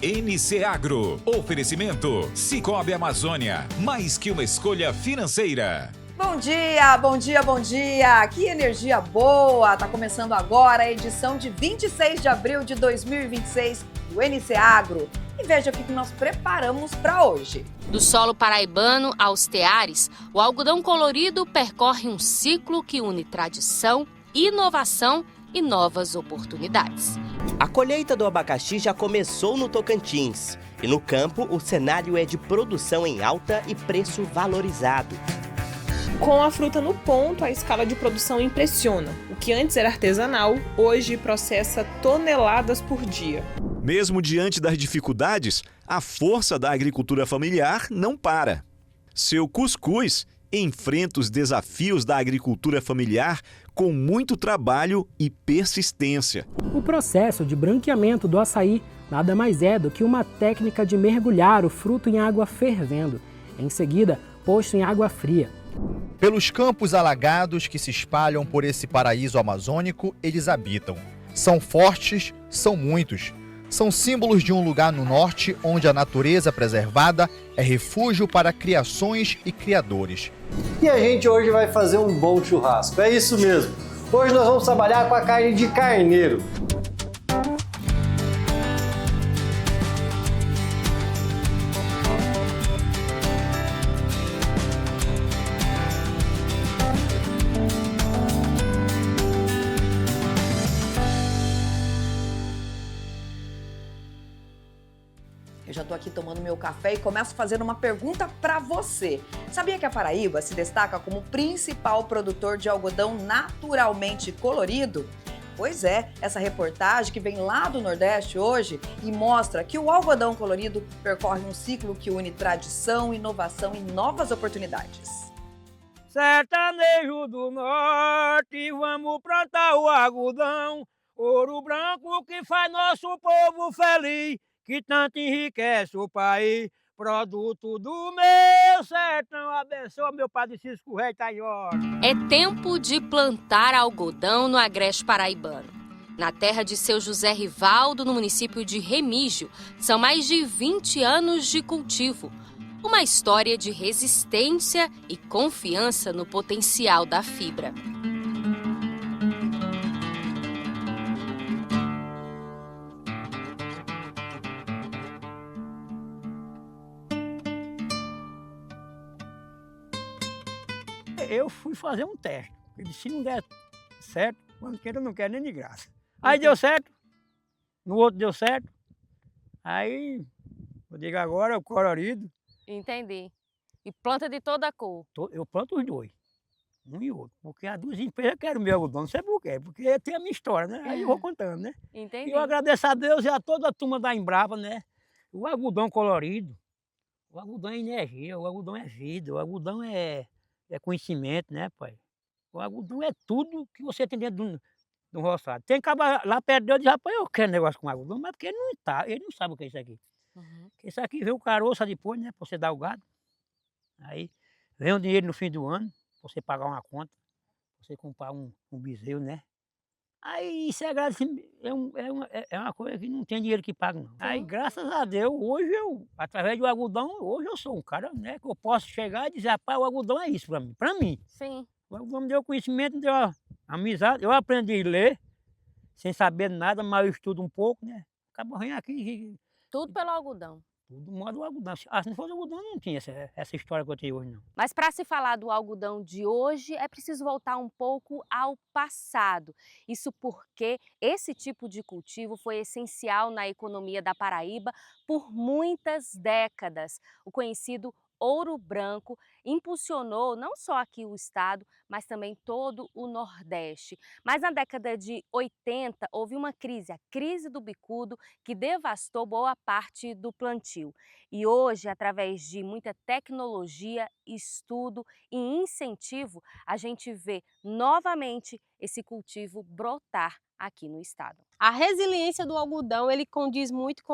NC Agro. Oferecimento Sicoob Amazônia. Mais que uma escolha financeira. Bom dia, bom dia, bom dia! Que energia boa! Tá começando agora a edição de 26 de abril de 2026 do NC Agro. E veja o que nós preparamos para hoje. Do solo paraibano aos teares, o algodão colorido percorre um ciclo que une tradição, inovação e novas oportunidades. A colheita do abacaxi já começou no Tocantins. E no campo, o cenário é de produção em alta e preço valorizado. Com a fruta no ponto, a escala de produção impressiona. O que antes era artesanal, hoje processa toneladas por dia. Mesmo diante das dificuldades, a força da agricultura familiar não para. Seu cuscuz enfrenta os desafios da agricultura familiar com muito trabalho e persistência. O processo de branqueamento do açaí nada mais é do que uma técnica de mergulhar o fruto em água fervendo, em seguida posto em água fria. Pelos campos alagados que se espalham por esse paraíso amazônico, eles habitam. São fortes, são muitos. São símbolos de um lugar no norte onde a natureza preservada é refúgio para criações e criadores. E a gente hoje vai fazer um bom churrasco, é isso mesmo. Hoje nós vamos trabalhar com a carne de carneiro. Eu já tô aqui tomando meu café e começo fazendo uma pergunta para você. Sabia que a Paraíba se destaca como principal produtor de algodão naturalmente colorido? Pois é, essa reportagem que vem lá do Nordeste hoje e mostra que o algodão colorido percorre um ciclo que une tradição, inovação e novas oportunidades. Sertanejo do Norte, vamos plantar o algodão, ouro branco que faz nosso povo feliz, que tanto enriquece o país, produto do meu sertão. Abençoa meu Padre Cisco Rei Taior. É tempo de plantar algodão no agreste paraibano. Na terra de seu José Rivaldo, no município de Remígio, são mais de 20 anos de cultivo. Uma história de resistência e confiança no potencial da fibra. Eu fui fazer um teste. Eu disse, se não der certo, quando queira eu não quero nem de graça. Aí deu certo, no outro deu certo. Aí, eu digo agora, o colorido. Entendi. E planta de toda a cor? Eu planto os dois, um e outro. Porque as duas empresas querem o meu algodão, não sei por quê. Porque tem a minha história, né? Aí eu vou contando, né? Entendi. E eu agradeço a Deus e a toda a turma da Embrapa, né? O algodão colorido, o algodão é energia, o algodão é vida, o algodão é conhecimento, né, pai? O algodão é tudo que você tem dentro de um roçado. Tem cabra lá perto dele e diz, rapaz, eu quero negócio com algodão, mas porque ele não sabe o que é isso aqui. Isso aqui vem o caroço depois, né, pra você dar o gado. Aí vem o dinheiro no fim do ano, pra você pagar uma conta, pra você comprar um bezerro, né? Aí isso é uma coisa que não tem dinheiro que paga, não. Aí graças a Deus, hoje através do algodão, hoje eu sou um cara, né, que eu posso chegar e dizer, rapaz, o algodão é isso pra mim. Pra mim. Sim. O algodão me deu conhecimento, me deu amizade. Eu aprendi a ler, sem saber nada, mas eu estudo um pouco, né? Acabou vendo aqui. Tudo pelo algodão. Tudo modo o algodão. Se não fosse o algodão, não tinha essa história que eu tenho hoje, não. Mas para se falar do algodão de hoje, é preciso voltar um pouco ao passado. Isso porque esse tipo de cultivo foi essencial na economia da Paraíba por muitas décadas. O conhecido ouro branco impulsionou não só aqui o estado, mas também todo o Nordeste. Mas na década de 80 houve uma crise, a crise do bicudo, que devastou boa parte do plantio. E hoje, através de muita tecnologia, estudo e incentivo, a gente vê novamente esse cultivo brotar aqui no estado. A resiliência do algodão, ele condiz muito com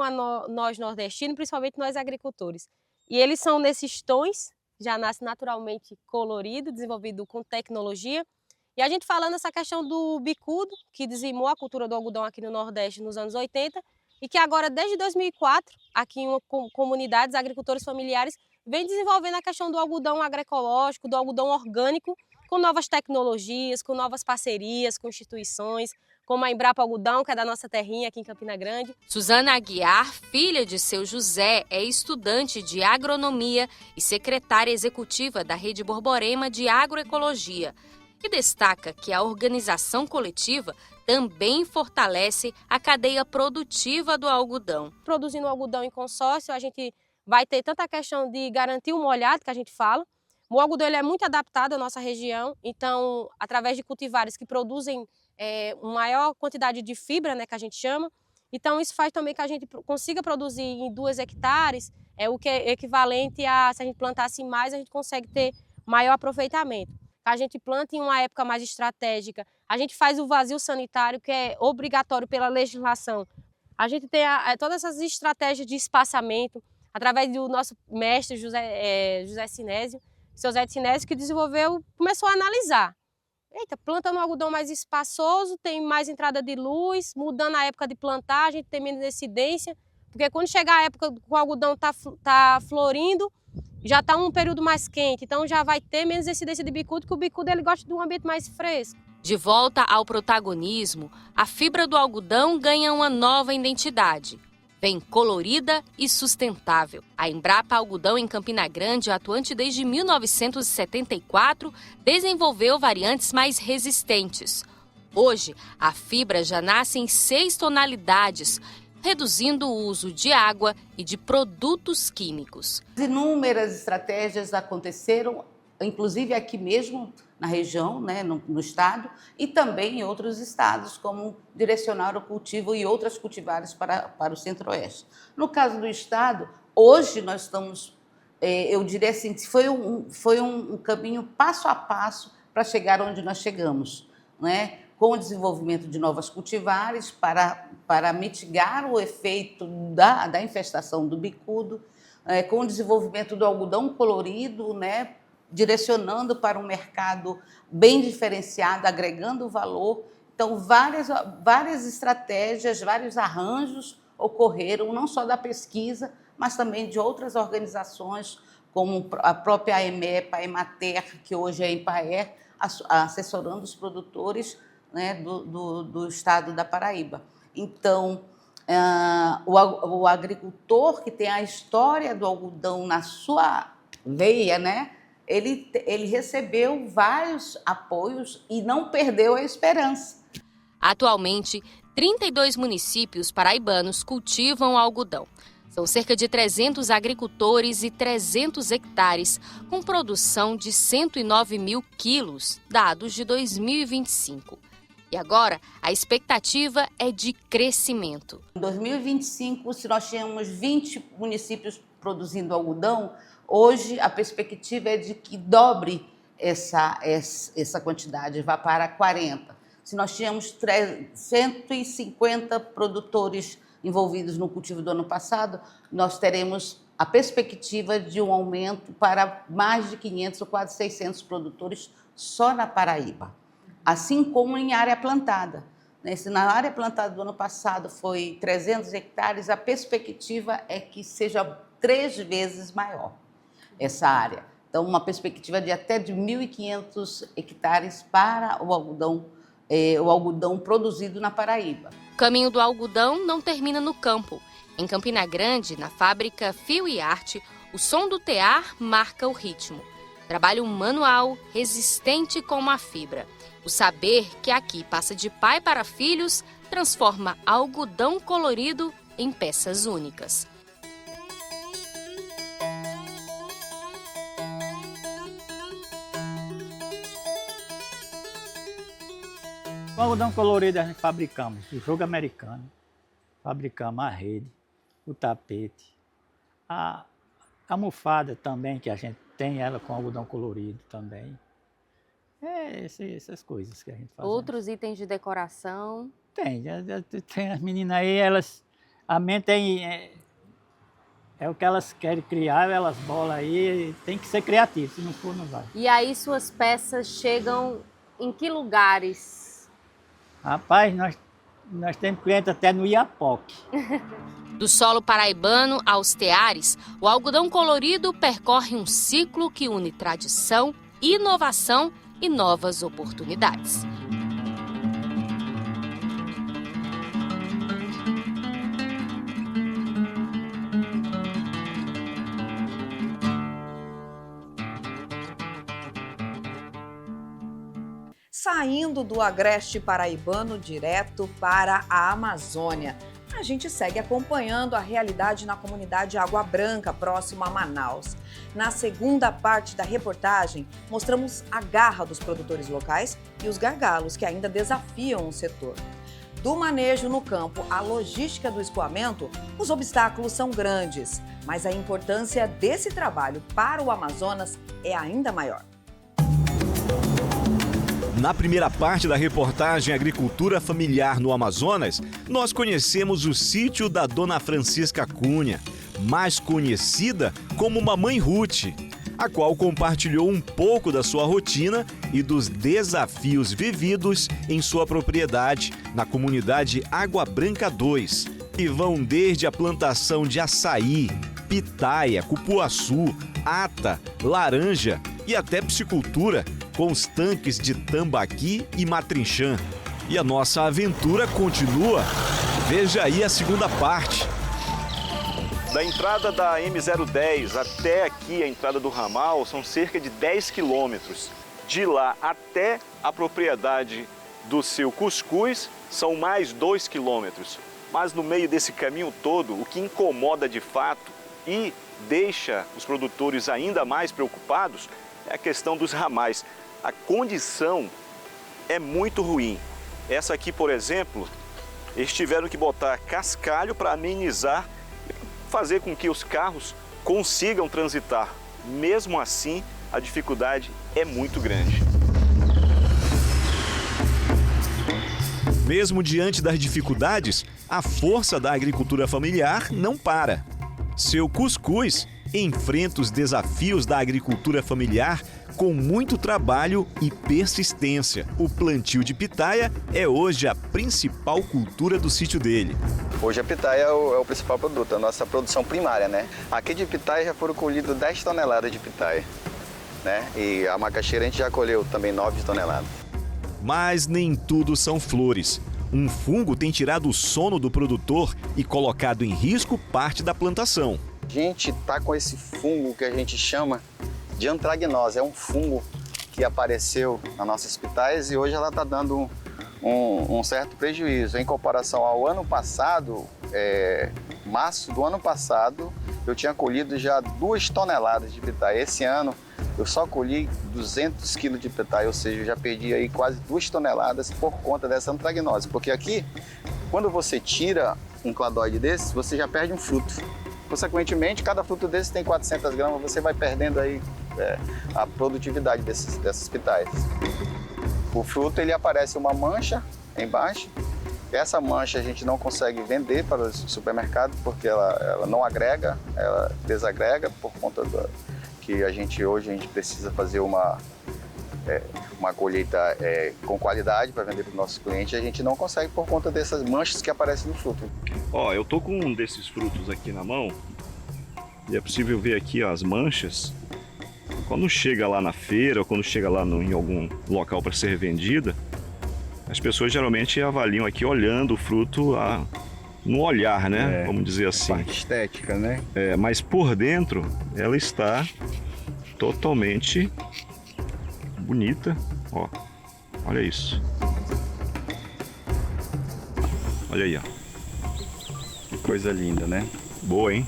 nós nordestinos, principalmente nós agricultores. E eles são nesses tons, já nasce naturalmente colorido, desenvolvido com tecnologia. E a gente falando essa questão do bicudo, que dizimou a cultura do algodão aqui no Nordeste nos anos 80, e que agora, desde 2004, aqui em comunidades, agricultores familiares, vem desenvolvendo a questão do algodão agroecológico, do algodão orgânico, com novas tecnologias, com novas parcerias com instituições, como a Embrapa Algodão, que é da nossa terrinha aqui em Campina Grande. Suzana Aguiar, filha de seu José, é estudante de agronomia e secretária executiva da Rede Borborema de Agroecologia, e destaca que a organização coletiva também fortalece a cadeia produtiva do algodão. Produzindo algodão em consórcio, a gente vai ter tanta a questão de garantir o molhado, que a gente fala. O algodão ele é muito adaptado à nossa região, então, através de cultivares que produzem uma maior quantidade de fibra, né, que a gente chama, então isso faz também que a gente consiga produzir em 2 hectares, o que é equivalente a, se a gente plantasse mais, a gente consegue ter maior aproveitamento. A gente planta em uma época mais estratégica, a gente faz o vazio sanitário, que é obrigatório pela legislação. A gente tem todas essas estratégias de espaçamento, através do nosso mestre José Sinésio, seu Zé de Sinésio, que desenvolveu, começou a analisar. Eita, plantando um algodão mais espaçoso, tem mais entrada de luz, mudando a época de plantar, a gente tem menos incidência, porque quando chegar a época que o algodão tá florindo, já está um período mais quente, então já vai ter menos incidência de bicudo, que o bicudo ele gosta de um ambiente mais fresco. De volta ao protagonismo, a fibra do algodão ganha uma nova identidade. Vem colorida e sustentável. A Embrapa Algodão em Campina Grande, atuante desde 1974, desenvolveu variantes mais resistentes. Hoje, a fibra já nasce em 6 tonalidades, reduzindo o uso de água e de produtos químicos. Inúmeras estratégias aconteceram, inclusive aqui mesmo na região, né, no estado, e também em outros estados, como direcionar o cultivo e outras cultivares para o centro-oeste. No caso do estado, hoje nós estamos, eu diria assim, foi um caminho passo a passo para chegar onde nós chegamos, né? Com o desenvolvimento de novas cultivares para mitigar o efeito da infestação do bicudo, com o desenvolvimento do algodão colorido, né, direcionando para um mercado bem diferenciado, agregando valor. Então, várias estratégias, vários arranjos ocorreram, não só da pesquisa, mas também de outras organizações, como a própria EMEPA, a Emater, que hoje é a Empaer, assessorando os produtores, né, do estado da Paraíba. Então, o agricultor que tem a história do algodão na sua veia, né, ele recebeu vários apoios e não perdeu a esperança. Atualmente, 32 municípios paraibanos cultivam algodão. São cerca de 300 agricultores e 300 hectares, com produção de 109 mil quilos, dados de 2025. E agora, a expectativa é de crescimento. Em 2025, se nós tínhamos 20 municípios produzindo algodão, hoje a perspectiva é de que dobre essa quantidade, vá para 40. Se nós tínhamos 150 produtores envolvidos no cultivo do ano passado, nós teremos a perspectiva de um aumento para mais de 500 ou quase 600 produtores só na Paraíba. Assim como em área plantada. Se na área plantada do ano passado foi 300 hectares, a perspectiva é que seja 3 vezes maior essa área. Então, uma perspectiva de até de 1.500 hectares para o algodão produzido na Paraíba. O caminho do algodão não termina no campo. Em Campina Grande, na fábrica Fio e Arte, o som do tear marca o ritmo. Trabalho manual, resistente como a fibra. O saber que aqui passa de pai para filhos transforma algodão colorido em peças únicas. O algodão colorido a gente fabricamos o jogo americano, fabricamos a rede, o tapete, a almofada também, que a gente tem ela com algodão colorido também. Essas coisas que a gente faz. Outros itens de decoração? tem. Tem as meninas aí, elas... A mente é o que elas querem criar, elas bolam aí, tem que ser criativo, se não for, não vai. E aí suas peças chegam em que lugares? Rapaz, nós temos cliente até no Iapoque. Do solo paraibano aos teares, o algodão colorido percorre um ciclo que une tradição, inovação e novas oportunidades. Saindo do agreste paraibano direto para a Amazônia. A gente segue acompanhando a realidade na comunidade Água Branca, próximo a Manaus. Na segunda parte da reportagem, mostramos a garra dos produtores locais e os gargalos que ainda desafiam o setor. Do manejo no campo à logística do escoamento, os obstáculos são grandes, mas a importância desse trabalho para o Amazonas é ainda maior. Na primeira parte da reportagem Agricultura Familiar no Amazonas, nós conhecemos o sítio da Dona Francisca Cunha, mais conhecida como Mamãe Ruth, a qual compartilhou um pouco da sua rotina e dos desafios vividos em sua propriedade na comunidade Água Branca 2, que vão desde a plantação de açaí, pitaia, cupuaçu, ata, laranja e até piscicultura, com os tanques de tambaqui e matrinchã. E a nossa aventura continua. Veja aí a segunda parte. Da entrada da M010 até aqui a entrada do ramal são cerca de 10 quilômetros. De lá até a propriedade do seu cuscuz são mais 2 quilômetros. Mas no meio desse caminho todo, o que incomoda de fato e deixa os produtores ainda mais preocupados é a questão dos ramais. A condição é muito ruim. Essa aqui, por exemplo, eles tiveram que botar cascalho para amenizar, fazer com que os carros consigam transitar. Mesmo assim, a dificuldade é muito grande. Mesmo diante das dificuldades, a força da agricultura familiar não para. Seu cuscuz enfrenta os desafios da agricultura familiar com muito trabalho e persistência. O plantio de pitaia é hoje a principal cultura do sítio dele. Hoje a pitaia é o principal produto, a nossa produção primária, né? Aqui de pitaia já foram colhidas 10 toneladas de pitaia, né? E a macaxeira a gente já colheu também 9 toneladas. Mas nem tudo são flores. Um fungo tem tirado o sono do produtor e colocado em risco parte da plantação. A gente está com esse fungo que a gente chama de antragnose. É um fungo que apareceu nas nossas pitaias e hoje ela está dando um certo prejuízo. Em comparação ao ano passado, março do ano passado, eu tinha colhido já 2 toneladas de pitaia. Esse ano eu só colhi 200 quilos de pitaia, ou seja, eu já perdi aí quase 2 toneladas por conta dessa antragnose. Porque aqui, quando você tira um cladóide desse, você já perde um fruto. Consequentemente, cada fruto desse tem 400 gramas, você vai perdendo aí a produtividade dessas pitaias. O fruto, ele aparece uma mancha embaixo. Essa mancha a gente não consegue vender para os supermercados porque ela não agrega, ela desagrega por conta que hoje a gente precisa fazer uma colheita com qualidade para vender para os nossos clientes. A gente não consegue por conta dessas manchas que aparecem no fruto. Ó, eu tô com um desses frutos aqui na mão e é possível ver aqui ó, as manchas. Quando chega lá na feira ou quando chega lá em algum local para ser vendida, as pessoas geralmente avaliam aqui olhando o fruto no olhar, né? Vamos dizer assim. Parte estética, né? Mas por dentro ela está totalmente bonita. Ó, olha isso. Olha aí, ó. Que coisa linda, né? Boa, hein?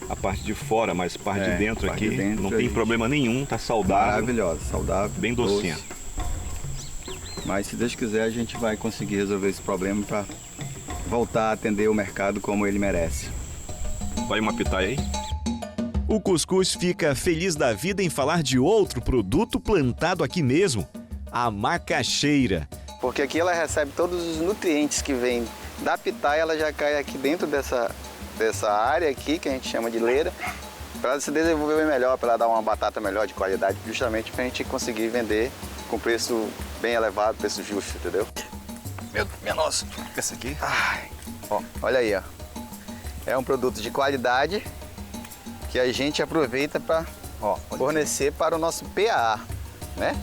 A parte de fora, mas a parte de dentro aqui não tem problema nenhum, tá saudável. Maravilhosa, saudável. Bem docinha. Doce. Mas se Deus quiser, a gente vai conseguir resolver esse problema para voltar a atender o mercado como ele merece. Vai uma pitaia aí? O cuscuz fica feliz da vida em falar de outro produto plantado aqui mesmo, a macaxeira. porque aqui ela recebe todos os nutrientes que vêm da pitaia, ela já cai aqui dentro dessa área aqui, que a gente chama de leira, para ela se desenvolver melhor, para ela dar uma batata melhor de qualidade, justamente para a gente conseguir vender com preço bem elevado, preço justo, entendeu? Minha nossa, esse aqui. Ai, ó, olha aí, ó. É um produto de qualidade que a gente aproveita para fornecer para o nosso PAA, né?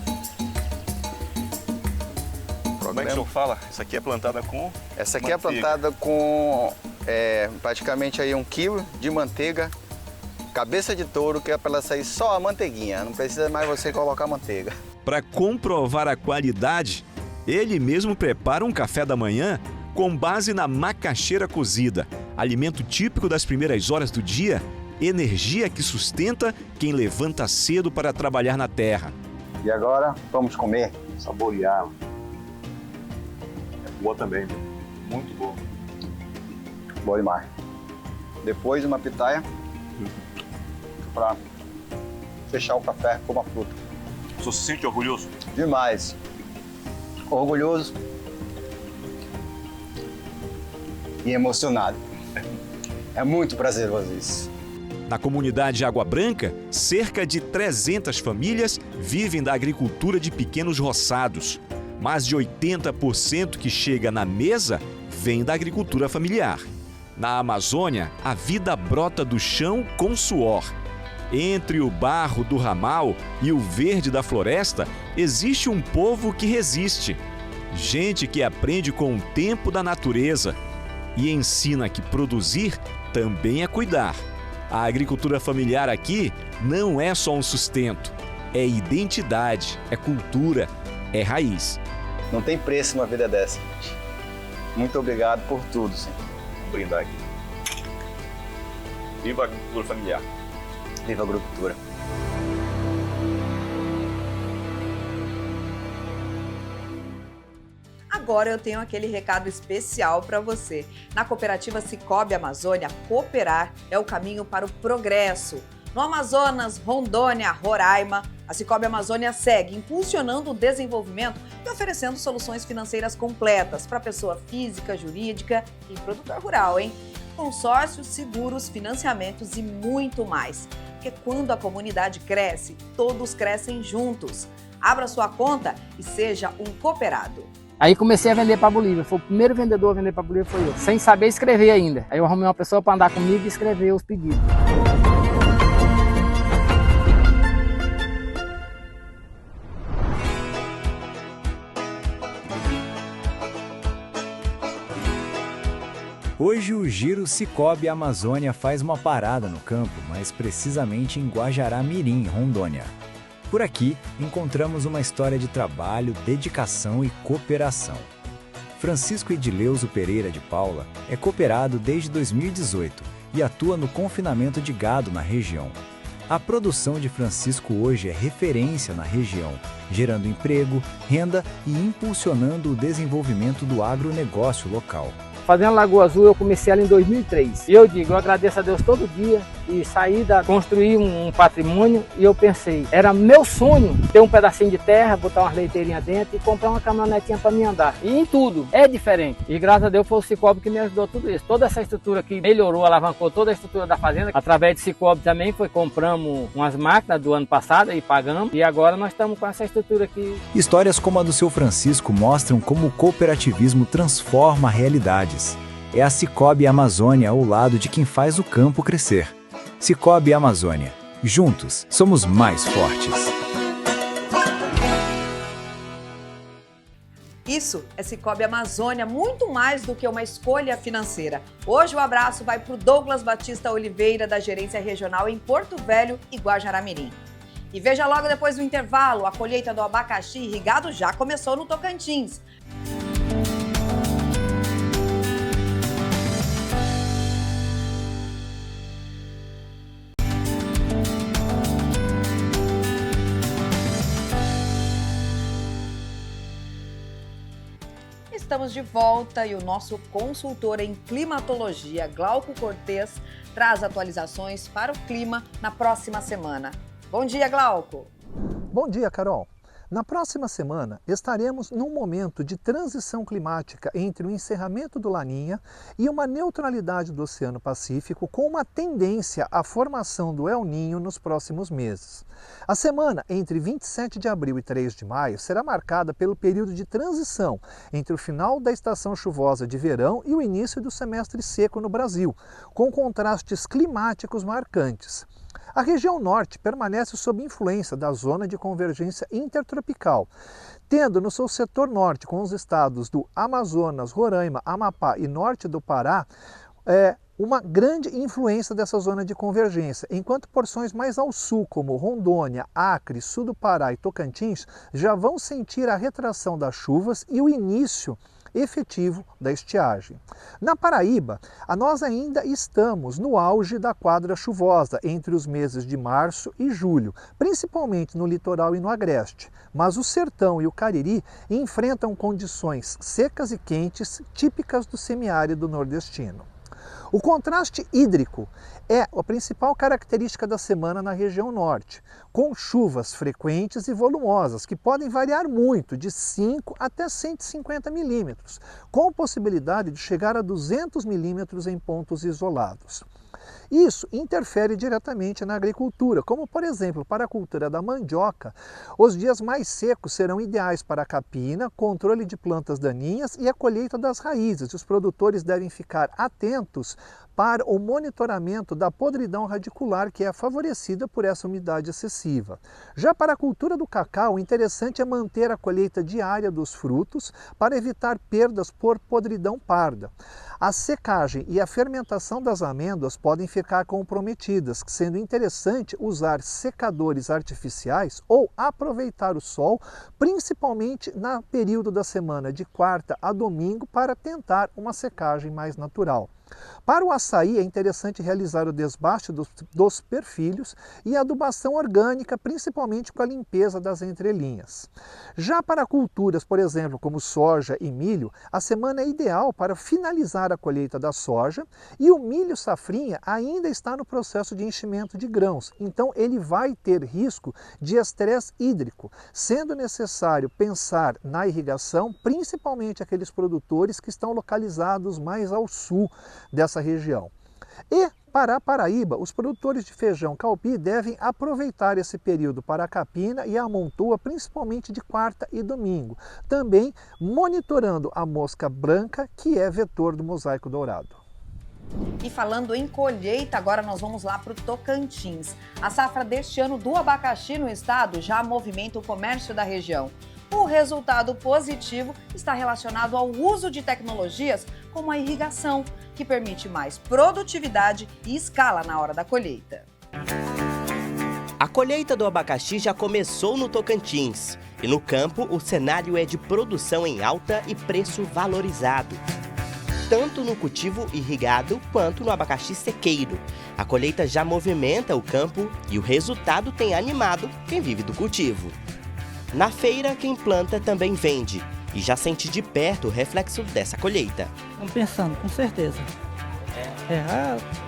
Como é que o senhor fala? Essa aqui é plantada com Essa aqui manteiga. é plantada com praticamente aí 1 kg de manteiga, cabeça de touro, que é para ela sair só a manteiguinha, não precisa mais você colocar manteiga. Para comprovar a qualidade, ele mesmo prepara um café da manhã com base na macaxeira cozida, alimento típico das primeiras horas do dia, energia que sustenta quem levanta cedo para trabalhar na terra. E agora vamos comer. Saborear. É boa também, muito boa. Boa demais. Depois uma pitaia para fechar o café com uma fruta. O senhor se sente orgulhoso? Demais. Orgulhoso e emocionado. É muito prazeroso isso. Na comunidade Água Branca, cerca de 300 famílias vivem da agricultura de pequenos roçados. Mais de 80% que chega na mesa vem da agricultura familiar. Na Amazônia, a vida brota do chão com suor. Entre o barro do ramal e o verde da floresta, existe um povo que resiste. Gente que aprende com o tempo da natureza e ensina que produzir também é cuidar. A agricultura familiar aqui não é só um sustento, é identidade, é cultura, é raiz. Não tem preço uma vida dessa, gente. Muito obrigado por tudo, senhor. Vamos brindar aqui. Viva a agricultura familiar. Viva a agricultura. Agora eu tenho aquele recado especial para você. Na cooperativa Sicoob Amazônia, cooperar é o caminho para o progresso. No Amazonas, Rondônia, Roraima, a Sicoob Amazônia segue impulsionando o desenvolvimento e oferecendo soluções financeiras completas para pessoa física, jurídica e produtor rural, hein? Consórcios, seguros, financiamentos e muito mais. Porque quando a comunidade cresce, todos crescem juntos. Abra sua conta e seja um cooperado. Aí comecei a vender para Bolívia, foi o primeiro vendedor a vender para Bolívia, foi eu, sem saber escrever ainda. Aí eu arrumei uma pessoa para andar comigo e escrever os pedidos. Hoje o Giro Sicoob Amazônia faz uma parada no campo, mais precisamente em Guajará-Mirim, Rondônia. Por aqui, encontramos uma história de trabalho, dedicação e cooperação. Francisco Edileuso Pereira de Paula é cooperado desde 2018 e atua no confinamento de gado na região. A produção de Francisco hoje é referência na região, gerando emprego, renda e impulsionando o desenvolvimento do agronegócio local. Fazendo Lagoa Azul eu comecei ela em 2003. E eu digo, eu agradeço a Deus todo dia e construir um patrimônio e eu pensei, era meu sonho ter um pedacinho de terra, botar umas leiteirinhas dentro e comprar uma caminhonetinha para mim andar. E em tudo, é diferente. E graças a Deus foi o Sicoob que me ajudou tudo isso. Toda essa estrutura que melhorou, alavancou toda a estrutura da fazenda. Através de Sicoob também compramos umas máquinas do ano passado e pagamos. E agora nós estamos com essa estrutura aqui. Histórias como a do seu Francisco mostram como o cooperativismo transforma realidades. É a Sicoob Amazônia ao lado de quem faz o campo crescer. Sicoob Amazônia. Juntos, somos mais fortes. Isso é Sicoob Amazônia, muito mais do que uma escolha financeira. Hoje o abraço vai para o Douglas Batista Oliveira, da Gerência Regional em Porto Velho e Guajará-Mirim. E veja logo depois do intervalo, a colheita do abacaxi irrigado já começou no Tocantins. Estamos de volta e o nosso consultor em climatologia, Glauco Cortez, traz atualizações para o clima na próxima semana. Bom dia, Glauco! Bom dia, Carol! Na próxima semana, estaremos num momento de transição climática entre o encerramento do Laninha e uma neutralidade do Oceano Pacífico, com uma tendência à formação do El Niño nos próximos meses. A semana entre 27 de abril e 3 de maio será marcada pelo período de transição entre o final da estação chuvosa de verão e o início do semestre seco no Brasil, com contrastes climáticos marcantes. A região norte permanece sob influência da zona de convergência intertropical, tendo no seu setor norte, com os estados do Amazonas, Roraima, Amapá e norte do Pará, uma grande influência dessa zona de convergência, enquanto porções mais ao sul, como Rondônia, Acre, sul do Pará e Tocantins, já vão sentir a retração das chuvas e o início efetivo da estiagem. Na Paraíba, nós ainda estamos no auge da quadra chuvosa entre os meses de março e julho, principalmente no litoral e no agreste, mas o sertão e o Cariri enfrentam condições secas e quentes típicas do semiárido nordestino. O contraste hídrico é a principal característica da semana na região norte, com chuvas frequentes e volumosas, que podem variar muito, de 5 até 150 milímetros, com possibilidade de chegar a 200 milímetros em pontos isolados. Isso interfere diretamente na agricultura, como por exemplo, para a cultura da mandioca, os dias mais secos serão ideais para a capina, controle de plantas daninhas e a colheita das raízes. Os produtores devem ficar atentos para o monitoramento da podridão radicular, que é favorecida por essa umidade excessiva. Já para a cultura do cacau, o interessante é manter a colheita diária dos frutos para evitar perdas por podridão parda. A secagem e a fermentação das amêndoas podem ficar comprometidas, sendo interessante usar secadores artificiais ou aproveitar o sol, principalmente no período da semana de quarta a domingo, para tentar uma secagem mais natural. Para o açaí é interessante realizar o desbaste dos perfilhos e a adubação orgânica, principalmente com a limpeza das entrelinhas. Já para culturas, por exemplo, como soja e milho, a semana é ideal para finalizar a colheita da soja, e o milho safrinha ainda está no processo de enchimento de grãos, então ele vai ter risco de estresse hídrico, sendo necessário pensar na irrigação, principalmente aqueles produtores que estão localizados mais ao sul dessa região. E para a Paraíba, os produtores de feijão calpi devem aproveitar esse período para a capina e a amontoa, principalmente de quarta e domingo, também monitorando a mosca branca, que é vetor do mosaico dourado. E falando em colheita, agora nós vamos lá para o Tocantins. A safra deste ano do abacaxi no estado já movimenta o comércio da região. O resultado positivo está relacionado ao uso de tecnologias como a irrigação, que permite mais produtividade e escala na hora da colheita. A colheita do abacaxi já começou no Tocantins. E no campo, o cenário é de produção em alta e preço valorizado. Tanto no cultivo irrigado quanto no abacaxi sequeiro. A colheita já movimenta o campo e o resultado tem animado quem vive do cultivo. Na feira, quem planta também vende e já sente de perto o reflexo dessa colheita. Estamos pensando, com certeza.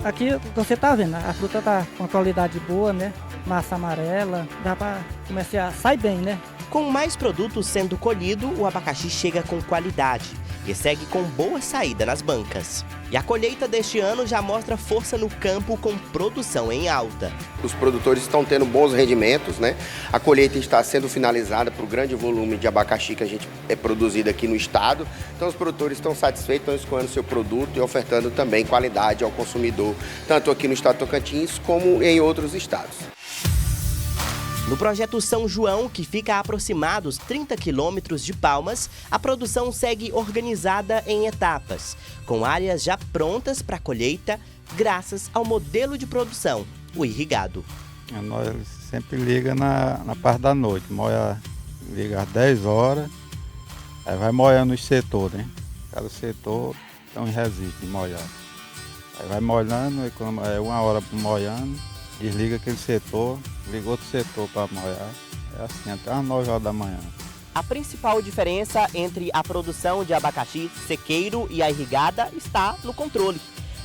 Aqui você está vendo, a fruta está com qualidade boa, né? Massa amarela, dá para começar, sai bem, né? Com mais produtos sendo colhido, o abacaxi chega com qualidade e segue com boa saída nas bancas. E a colheita deste ano já mostra força no campo com produção em alta. Os produtores estão tendo bons rendimentos, né? A colheita está sendo finalizada por grande volume de abacaxi que a gente é produzido aqui no estado. Então os produtores estão satisfeitos, estão escolhendo seu produto e ofertando também qualidade ao consumidor, tanto aqui no estado de Tocantins como em outros estados. No projeto São João, que fica a aproximados 30 quilômetros de Palmas, a produção segue organizada em etapas, com áreas já prontas para colheita, graças ao modelo de produção, o irrigado. Nós sempre liga na parte da noite, liga às 10 horas, aí vai molhando os setores, né? Cada setor tem um resíduo de molhar. Aí vai molhando, é 1 hora molhando, desliga aquele setor, liga outro setor para molhar. É assim, até às 9 horas da manhã. A principal diferença entre a produção de abacaxi sequeiro e a irrigada está no controle.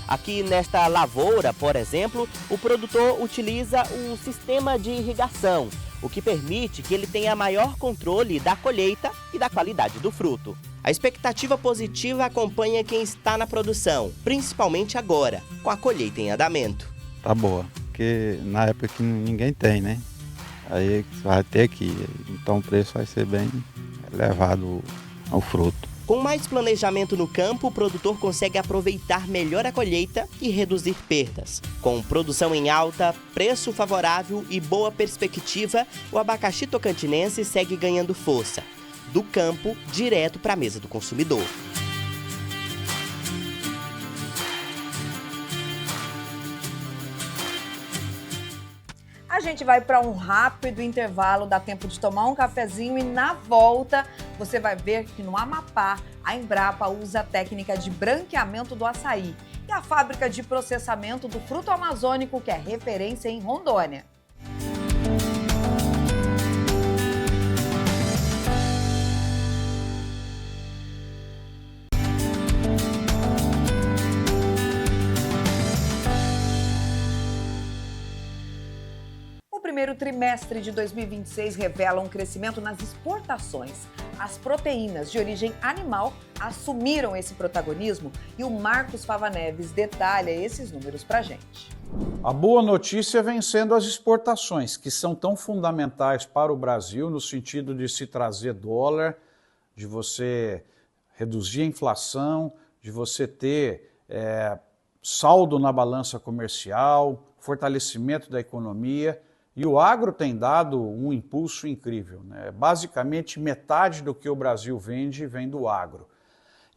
Aqui nesta lavoura, por exemplo, o produtor utiliza o sistema de irrigação, o que permite que ele tenha maior controle da colheita e da qualidade do fruto. A expectativa positiva acompanha quem está na produção, principalmente agora, com a colheita em andamento. Tá boa, porque na época que ninguém tem, né? Aí vai ter que, então o preço vai ser bem elevado ao fruto. Com mais planejamento no campo, o produtor consegue aproveitar melhor a colheita e reduzir perdas. Com produção em alta, preço favorável e boa perspectiva, o abacaxi tocantinense segue ganhando força. Do campo, direto para a mesa do consumidor. A gente vai para um rápido intervalo, dá tempo de tomar um cafezinho e na volta você vai ver que no Amapá a Embrapa usa a técnica de branqueamento do açaí e a fábrica de processamento do fruto amazônico, que é referência em Rondônia. O primeiro trimestre de 2026 revela um crescimento nas exportações. As proteínas de origem animal assumiram esse protagonismo e o Marcos Fava Neves detalha esses números pra gente. A boa notícia vem sendo as exportações, que são tão fundamentais para o Brasil no sentido de se trazer dólar, de você reduzir a inflação, de você ter saldo na balança comercial, fortalecimento da economia. E o agro tem dado um impulso incrível, né? Basicamente, metade do que o Brasil vende vem do agro.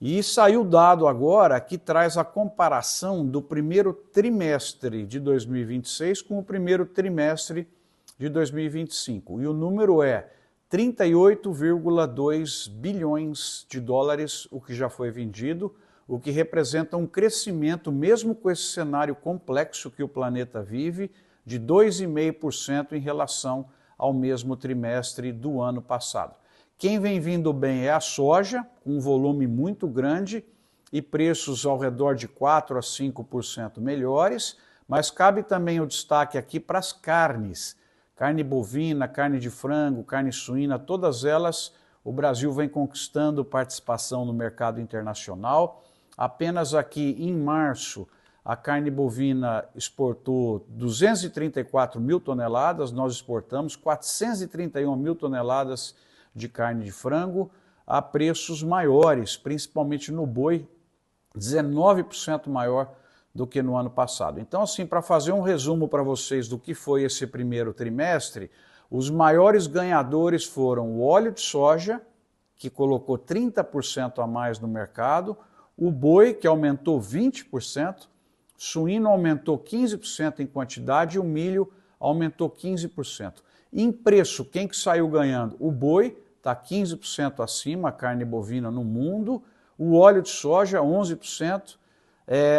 E saiu dado agora que traz a comparação do primeiro trimestre de 2026 com o primeiro trimestre de 2025. E o número é 38,2 bilhões de dólares, o que já foi vendido, o que representa um crescimento, mesmo com esse cenário complexo que o planeta vive, de 2,5% em relação ao mesmo trimestre do ano passado. Quem vem vindo bem é a soja, com um volume muito grande e preços ao redor de 4% a 5% melhores, mas cabe também o destaque aqui para as carnes. Carne bovina, carne de frango, carne suína, todas elas o Brasil vem conquistando participação no mercado internacional. Apenas aqui em março, a carne bovina exportou 234 mil toneladas, nós exportamos 431 mil toneladas de carne de frango a preços maiores, principalmente no boi, 19% maior do que no ano passado. Então, assim, para fazer um resumo para vocês do que foi esse primeiro trimestre, os maiores ganhadores foram o óleo de soja, que colocou 30% a mais no mercado, o boi, que aumentou 20%, suíno aumentou 15% em quantidade e o milho aumentou 15%. Em preço, quem que saiu ganhando? O boi está 15% acima, a carne bovina no mundo, o óleo de soja 11%,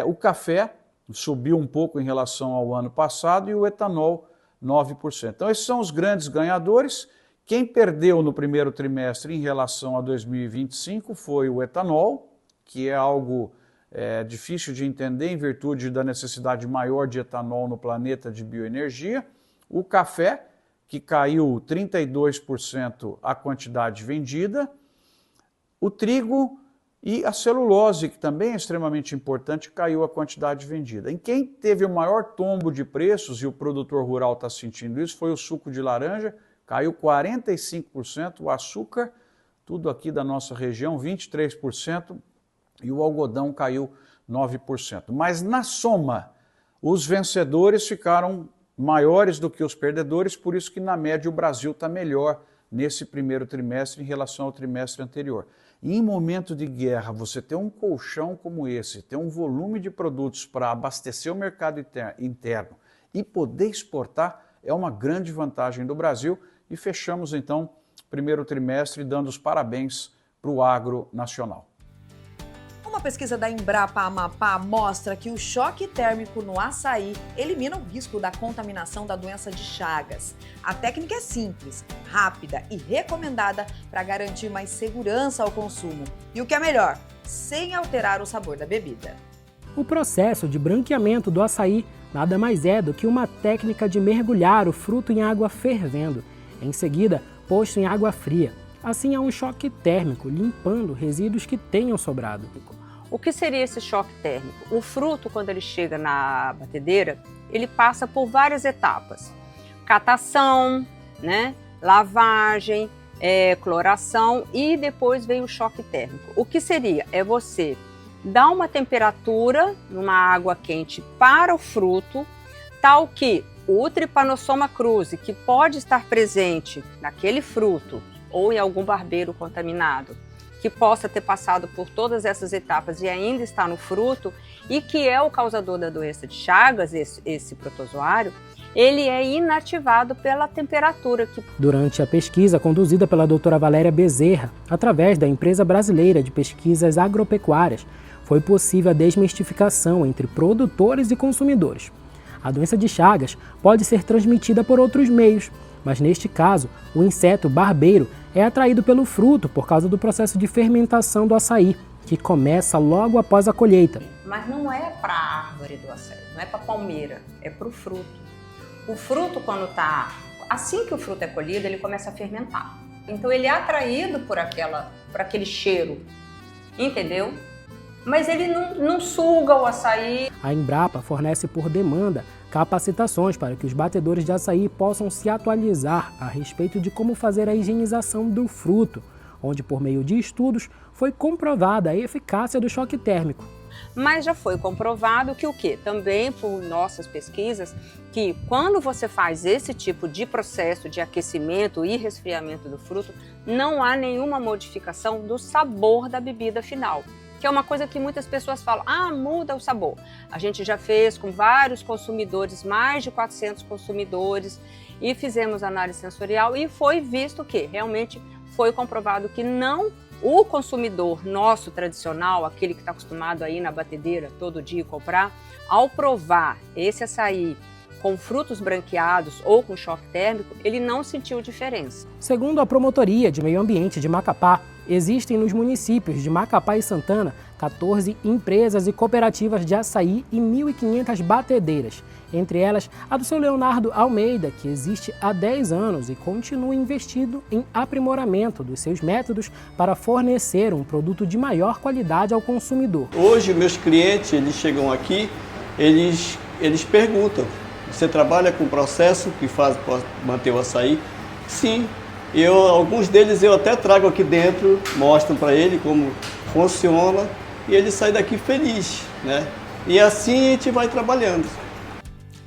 o café subiu um pouco em relação ao ano passado e o etanol 9%. Então esses são os grandes ganhadores. Quem perdeu no primeiro trimestre em relação a 2025 foi o etanol, que é algo difícil de entender em virtude da necessidade maior de etanol no planeta de bioenergia. O café, que caiu 32% a quantidade vendida. O trigo e a celulose, que também é extremamente importante, caiu a quantidade vendida. Em quem teve o maior tombo de preços, e o produtor rural está sentindo isso, foi o suco de laranja, caiu 45%, o açúcar, tudo aqui da nossa região, 23%, e o algodão caiu 9%. Mas na soma, os vencedores ficaram maiores do que os perdedores, por isso que na média o Brasil está melhor nesse primeiro trimestre em relação ao trimestre anterior. E em momento de guerra, você ter um colchão como esse, ter um volume de produtos para abastecer o mercado interno e poder exportar, é uma grande vantagem do Brasil. E fechamos então o primeiro trimestre dando os parabéns para o agro nacional. Uma pesquisa da Embrapa Amapá mostra que o choque térmico no açaí elimina o risco da contaminação da doença de Chagas. A técnica é simples, rápida e recomendada para garantir mais segurança ao consumo. E o que é melhor, sem alterar o sabor da bebida. O processo de branqueamento do açaí nada mais é do que uma técnica de mergulhar o fruto em água fervendo. Em seguida, posto em água fria. Assim há um choque térmico, limpando resíduos que tenham sobrado. O que seria esse choque térmico? O fruto, quando ele chega na batedeira, ele passa por várias etapas. Catação, né? Lavagem, cloração e depois vem o choque térmico. O que seria? É você dar uma temperatura numa água quente para o fruto, tal que o Trypanosoma cruzi, que pode estar presente naquele fruto ou em algum barbeiro contaminado, que possa ter passado por todas essas etapas e ainda está no fruto, e que é o causador da doença de Chagas, esse protozoário, ele é inativado pela temperatura. Durante a pesquisa conduzida pela doutora Valéria Bezerra, através da Empresa Brasileira de Pesquisas Agropecuárias, foi possível a desmistificação entre produtores e consumidores. A doença de Chagas pode ser transmitida por outros meios, mas neste caso, o inseto barbeiro é atraído pelo fruto por causa do processo de fermentação do açaí, que começa logo após a colheita. Mas não é para a árvore do açaí, não é para a palmeira, é para o fruto. O fruto, quando está... Assim que o fruto é colhido, ele começa a fermentar. Então ele é atraído por aquele cheiro, entendeu? Mas ele não suga o açaí. A Embrapa fornece por demanda capacitações para que os batedores de açaí possam se atualizar a respeito de como fazer a higienização do fruto, onde por meio de estudos foi comprovada a eficácia do choque térmico. Mas já foi comprovado que o quê? Também por nossas pesquisas, que quando você faz esse tipo de processo de aquecimento e resfriamento do fruto, não há nenhuma modificação do sabor da bebida final. Que é uma coisa que muitas pessoas falam, muda o sabor. A gente já fez com vários consumidores, mais de 400 consumidores, e fizemos análise sensorial e foi visto que realmente foi comprovado que não o consumidor nosso tradicional, aquele que está acostumado a ir na batedeira todo dia comprar, ao provar esse açaí com frutos branqueados ou com choque térmico, ele não sentiu diferença. Segundo a Promotoria de Meio Ambiente de Macapá, existem nos municípios de Macapá e Santana 14 empresas e cooperativas de açaí e 1.500 batedeiras. Entre elas, a do seu Leonardo Almeida, que existe há 10 anos e continua investindo em aprimoramento dos seus métodos para fornecer um produto de maior qualidade ao consumidor. Hoje, meus clientes, eles chegam aqui, eles perguntam, você trabalha com processo que faz para manter o açaí? Sim. Alguns deles eu até trago aqui dentro, mostro para ele como funciona e ele sai daqui feliz, né? E assim a gente vai trabalhando.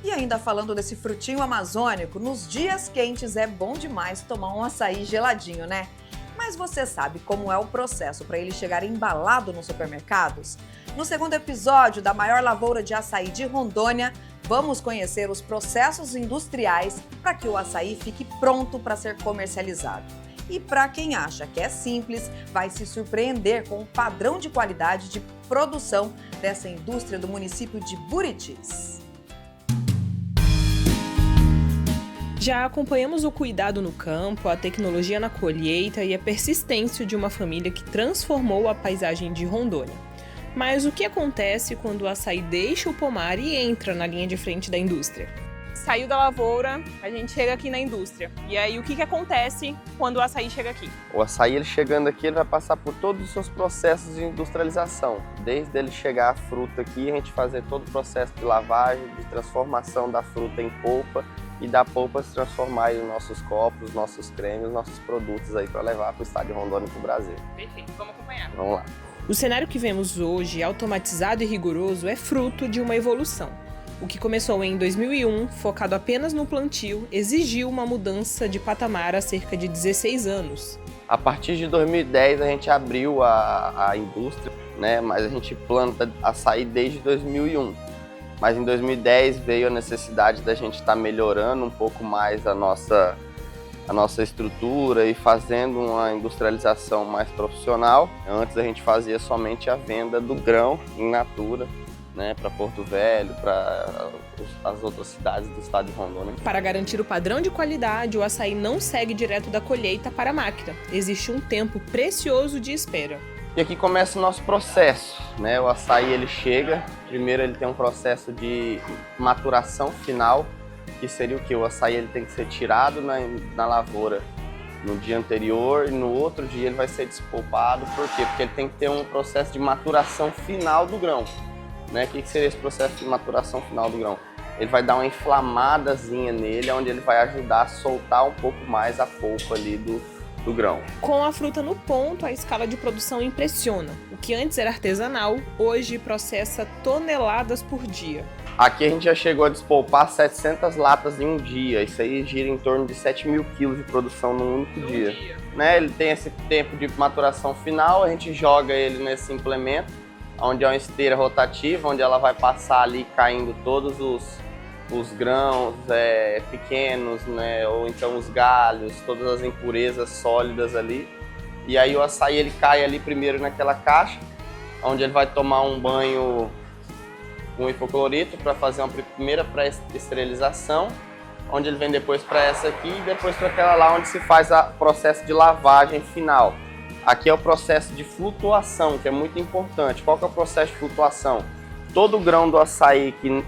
E ainda falando desse frutinho amazônico, nos dias quentes é bom demais tomar um açaí geladinho, né? Mas você sabe como é o processo para ele chegar embalado nos supermercados? No segundo episódio da maior lavoura de açaí de Rondônia, vamos conhecer os processos industriais para que o açaí fique pronto para ser comercializado. E para quem acha que é simples, vai se surpreender com o padrão de qualidade de produção dessa indústria do município de Buritis. Já acompanhamos o cuidado no campo, a tecnologia na colheita e a persistência de uma família que transformou a paisagem de Rondônia. Mas o que acontece quando o açaí deixa o pomar e entra na linha de frente da indústria? Saiu da lavoura, a gente chega aqui na indústria. E aí o que acontece quando o açaí chega aqui? O açaí, ele chegando aqui, ele vai passar por todos os seus processos de industrialização. Desde ele chegar a fruta aqui, a gente fazer todo o processo de lavagem, de transformação da fruta em polpa e da polpa se transformar em nossos copos, nossos cremes, nossos produtos aí para levar para o estado de Rondônia e para o Brasil. Perfeito, vamos acompanhar. Vamos lá. O cenário que vemos hoje, automatizado e rigoroso, é fruto de uma evolução. O que começou em 2001, focado apenas no plantio, exigiu uma mudança de patamar há cerca de 16 anos. A partir de 2010 a gente abriu a indústria, né? Mas a gente planta açaí desde 2001. Mas em 2010 veio a necessidade da gente estar melhorando um pouco mais a nossa estrutura e fazendo uma industrialização mais profissional. Antes a gente fazia somente a venda do grão in natura, né, para Porto Velho, para as outras cidades do estado de Rondônia. Para garantir o padrão de qualidade, o açaí não segue direto da colheita para a máquina. Existe um tempo precioso de espera. E aqui começa o nosso processo, né? O açaí ele chega, primeiro ele tem um processo de maturação final, que seria o que? O açaí ele tem que ser tirado na lavoura no dia anterior e no outro dia ele vai ser despolpado. Por quê? Porque ele tem que ter um processo de maturação final do grão. Né? O que seria esse processo de maturação final do grão? Ele vai dar uma inflamadazinha nele, onde ele vai ajudar a soltar um pouco mais a polpa ali do grão. Com a fruta no ponto, a escala de produção impressiona. O que antes era artesanal, hoje processa toneladas por dia. Aqui a gente já chegou a despolpar 700 latas em um dia. Isso aí gira em torno de 7.000 quilos de produção num único dia. Né? Ele tem esse tempo de maturação final, a gente joga ele nesse implemento, onde é uma esteira rotativa, onde ela vai passar ali caindo todos os grãos pequenos, né? Ou então os galhos, todas as impurezas sólidas ali. E aí o açaí ele cai ali primeiro naquela caixa, onde ele vai tomar um banho com hipoclorito para fazer uma primeira pré-esterilização, onde ele vem depois para essa aqui e depois para aquela lá onde se faz o processo de lavagem final. Aqui é o processo de flutuação, que é muito importante. Qual que é o processo de flutuação? Todo grão do açaí que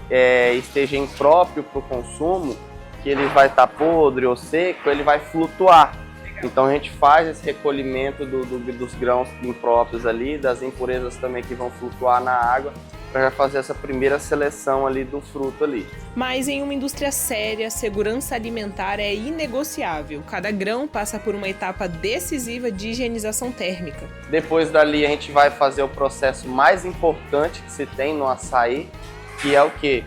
esteja impróprio para o consumo, que ele vai estar podre ou seco, ele vai flutuar. Então a gente faz esse recolhimento dos grãos impróprios ali, das impurezas também que vão flutuar na água, para fazer essa primeira seleção ali do fruto ali. Mas em uma indústria séria, segurança alimentar é inegociável. Cada grão passa por uma etapa decisiva de higienização térmica. Depois dali a gente vai fazer o processo mais importante que se tem no açaí, que é o quê?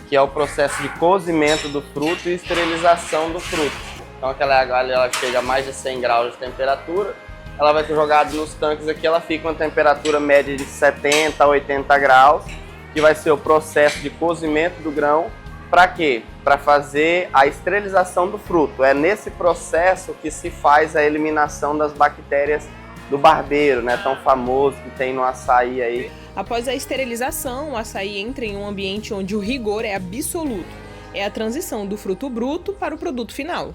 Que é o processo de cozimento do fruto e esterilização do fruto. Então aquela água ela chega a mais de 100 graus de temperatura, ela vai ser jogada nos tanques aqui, ela fica com uma temperatura média de 70 a 80 graus, que vai ser o processo de cozimento do grão. Para quê? Para fazer a esterilização do fruto. É nesse processo que se faz a eliminação das bactérias do barbeiro, né, tão famoso que tem no açaí aí. Após a esterilização, o açaí entra em um ambiente onde o rigor é absoluto. É a transição do fruto bruto para o produto final.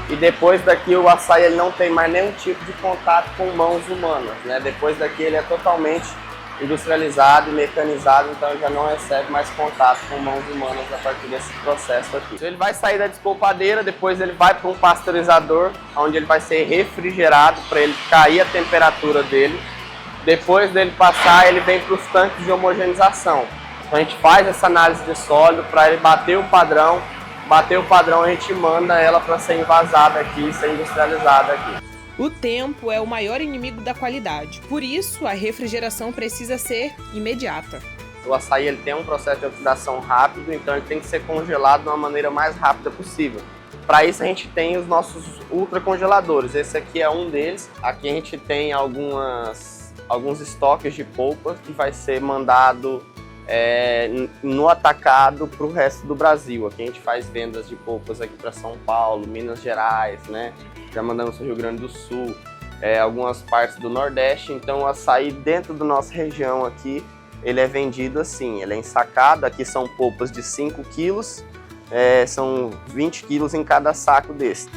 E depois daqui o açaí ele não tem mais nenhum tipo de contato com mãos humanas, né? Depois daqui ele é totalmente industrializado e mecanizado, então ele já não recebe mais contato com mãos humanas a partir desse processo aqui. Então ele vai sair da despolpadeira, depois ele vai para um pasteurizador, onde ele vai ser refrigerado para ele cair a temperatura dele. Depois dele passar, ele vem para os tanques de homogeneização. Então a gente faz essa análise de sólido para ele bater o padrão. Bater o padrão, a gente manda ela para ser envasada aqui, ser industrializada aqui. O tempo é o maior inimigo da qualidade, por isso a refrigeração precisa ser imediata. O açaí ele tem um processo de oxidação rápido, então ele tem que ser congelado de uma maneira mais rápida possível. Para isso a gente tem os nossos ultracongeladores, esse aqui é um deles. Aqui a gente tem alguns estoques de polpa que vai ser mandado no atacado para o resto do Brasil. Aqui a gente faz vendas de polpas aqui para São Paulo, Minas Gerais, né? Já mandamos para o Rio Grande do Sul, algumas partes do Nordeste. Então o açaí dentro da nossa região aqui, ele é vendido assim, ele é ensacado. Aqui são polpas de 5 quilos, são 20 quilos em cada saco desse.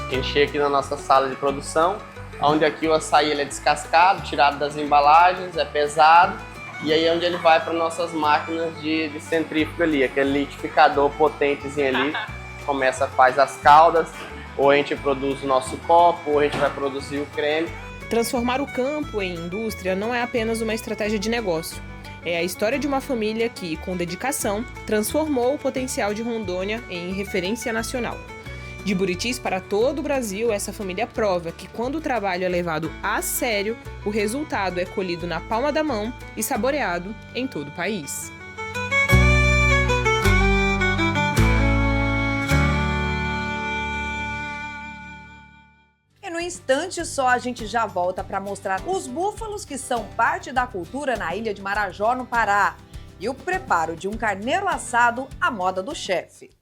A gente chega aqui na nossa sala de produção, onde aqui o açaí ele é descascado, tirado das embalagens, é pesado, e aí é onde ele vai para nossas máquinas de centrífuga ali, aquele liquidificador potentezinho ali, faz as caldas, ou a gente produz o nosso copo, ou a gente vai produzir o creme. Transformar o campo em indústria não é apenas uma estratégia de negócio. É a história de uma família que, com dedicação, transformou o potencial de Rondônia em referência nacional. De Buritis para todo o Brasil, essa família prova que quando o trabalho é levado a sério, o resultado é colhido na palma da mão e saboreado em todo o país. E no instante só a gente já volta para mostrar os búfalos que são parte da cultura na ilha de Marajó, no Pará, e o preparo de um carneiro assado à moda do chefe.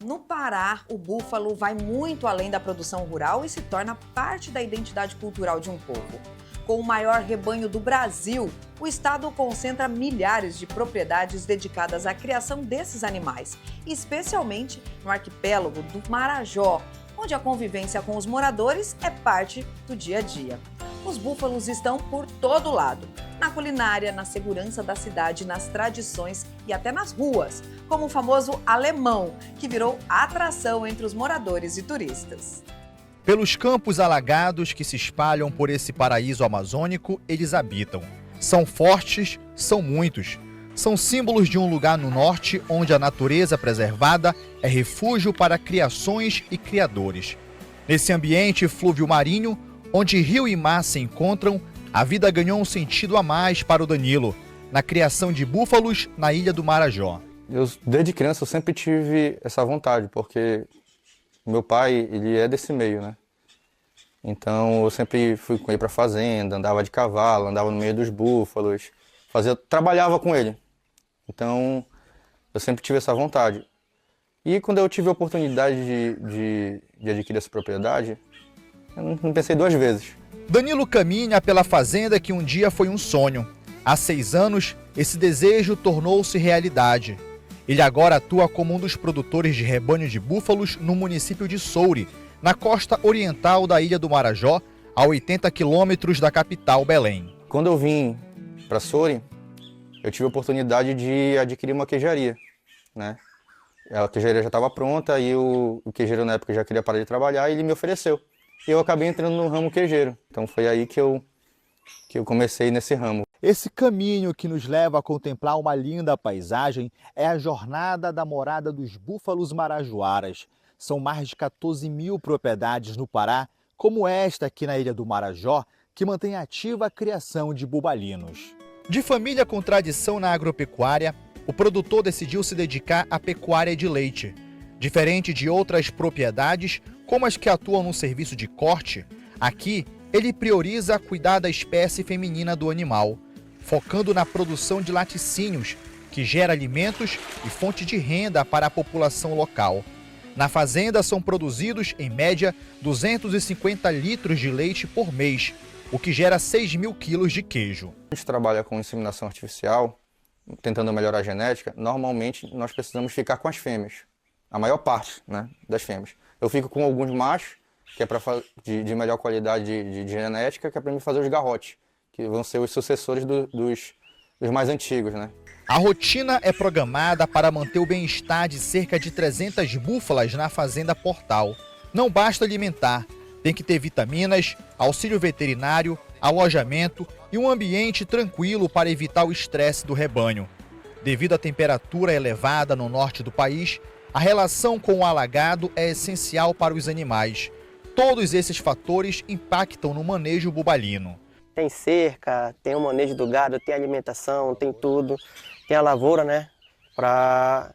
No Pará, o búfalo vai muito além da produção rural e se torna parte da identidade cultural de um povo. Com o maior rebanho do Brasil, o estado concentra milhares de propriedades dedicadas à criação desses animais, especialmente no arquipélago do Marajó, onde a convivência com os moradores é parte do dia a dia. Os búfalos estão por todo lado, na culinária, na segurança da cidade, nas tradições e até nas ruas, como o famoso alemão, que virou atração entre os moradores e turistas. Pelos campos alagados que se espalham por esse paraíso amazônico, eles habitam. São fortes, são muitos. São símbolos de um lugar no norte onde a natureza preservada é refúgio para criações e criadores. Nesse ambiente fluvio-marinho, onde rio e mar se encontram, a vida ganhou um sentido a mais para o Danilo, na criação de búfalos na Ilha do Marajó. Desde criança eu sempre tive essa vontade, porque meu pai, ele é desse meio, né? Então eu sempre fui com ele para fazenda, andava de cavalo, andava no meio dos búfalos, trabalhava com ele. Então eu sempre tive essa vontade. E quando eu tive a oportunidade de adquirir essa propriedade, eu não pensei duas vezes. Danilo caminha pela fazenda que um dia foi um sonho. Há 6 anos, esse desejo tornou-se realidade. Ele agora atua como um dos produtores de rebanho de búfalos no município de Soure, na costa oriental da Ilha do Marajó, a 80 quilômetros da capital, Belém. Quando eu vim para Soure, eu tive a oportunidade de adquirir uma queijaria, né? A queijaria já estava pronta e o queijeiro na época já queria parar de trabalhar e ele me ofereceu. E eu acabei entrando no ramo queijeiro. Então foi aí que eu comecei nesse ramo. Esse caminho que nos leva a contemplar uma linda paisagem é a jornada da morada dos búfalos marajoaras. São mais de 14 mil propriedades no Pará, como esta aqui na Ilha do Marajó, que mantém ativa a criação de bubalinos. De família com tradição na agropecuária, o produtor decidiu se dedicar à pecuária de leite. Diferente de outras propriedades, como as que atuam no serviço de corte, aqui ele prioriza cuidar da espécie feminina do animal, focando na produção de laticínios, que gera alimentos e fonte de renda para a população local. Na fazenda são produzidos, em média, 250 litros de leite por mês, o que gera 6 mil quilos de queijo. A gente trabalha com inseminação artificial, tentando melhorar a genética. Normalmente nós precisamos ficar com as fêmeas, a maior parte, né, das fêmeas. Eu fico com alguns machos, que é de melhor qualidade de genética, que é para mim fazer os garrotes, que vão ser os sucessores dos mais antigos, né? A rotina é programada para manter o bem-estar de cerca de 300 búfalas na Fazenda Portal. Não basta alimentar, tem que ter vitaminas, auxílio veterinário, alojamento e um ambiente tranquilo para evitar o estresse do rebanho. Devido à temperatura elevada no norte do país, a relação com o alagado é essencial para os animais. Todos esses fatores impactam no manejo bubalino. Tem cerca, tem o manejo do gado, tem alimentação, tem tudo. Tem a lavoura, né? Para